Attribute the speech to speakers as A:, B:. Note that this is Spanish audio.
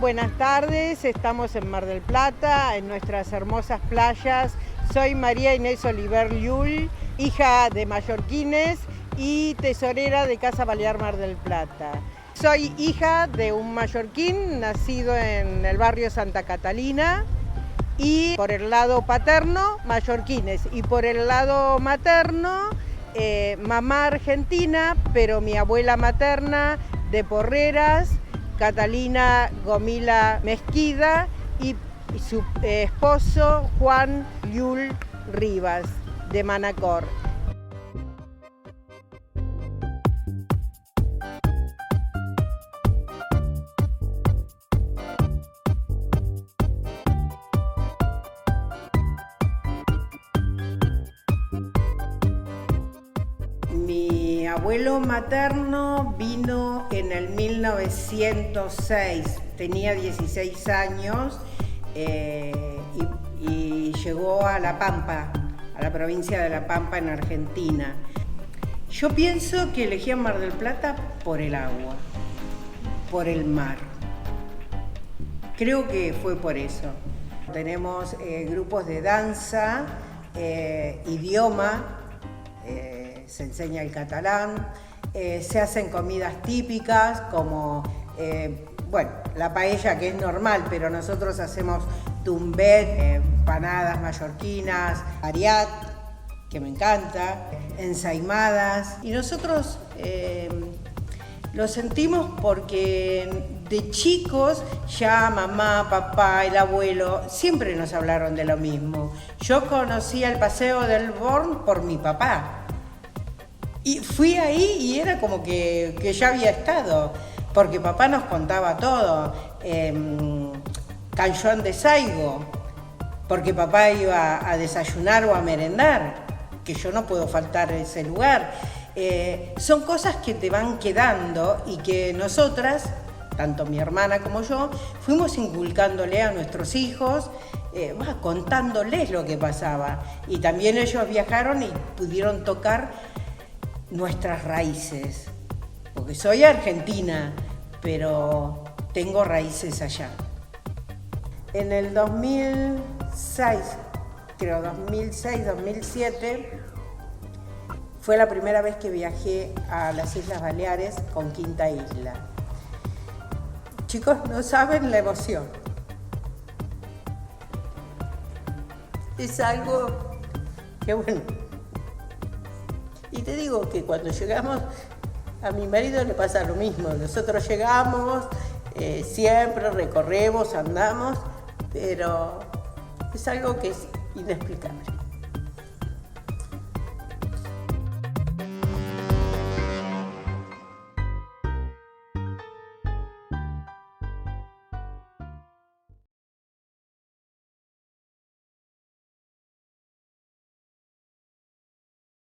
A: buenas tardes. Estamos en Mar del Plata, en nuestras hermosas playas. Soy María Inés Oliver Llull, hija de mallorquines y tesorera de Casa Balear Mar del Plata. Soy hija de un mallorquín nacido en el barrio Santa Catalina y por el lado paterno, mallorquines, y por el lado materno, mamá argentina, pero mi abuela materna de Porreras, Catalina Gomila Mezquida, y su esposo Juan Llull Rivas de Manacor. Mi abuelo materno vino en el 1906, tenía 16 años y llegó a La Pampa, a la provincia de La Pampa en Argentina. Yo pienso que elegían Mar del Plata por el agua, por el mar. Creo que fue por eso. Tenemos grupos de danza, idioma, se enseña el catalán, se hacen comidas típicas como, la paella, que es normal, pero nosotros hacemos tumbet, empanadas mallorquinas, ariat, que me encanta, ensaimadas. Y nosotros lo sentimos porque de chicos ya mamá, papá, el abuelo siempre nos hablaron de lo mismo. Yo conocí el Paseo del Born por mi papá. Y fui ahí y era como que ya había estado, porque papá nos contaba todo. Canllón de Saigo, porque papá iba a desayunar o a merendar, que yo no puedo faltar a ese lugar. Son cosas que te van quedando y que nosotras, tanto mi hermana como yo, fuimos inculcándole a nuestros hijos, contándoles lo que pasaba. Y también ellos viajaron y pudieron tocar nuestras raíces, porque soy argentina, pero tengo raíces allá. En el 2006, 2007, fue la primera vez que viajé a las Islas Baleares con Quinta Isla. Chicos, no saben la emoción. Es algo que bueno. Y te digo que cuando llegamos, a mi marido le pasa lo mismo. Nosotros llegamos, siempre recorremos, andamos, pero es algo que es inexplicable.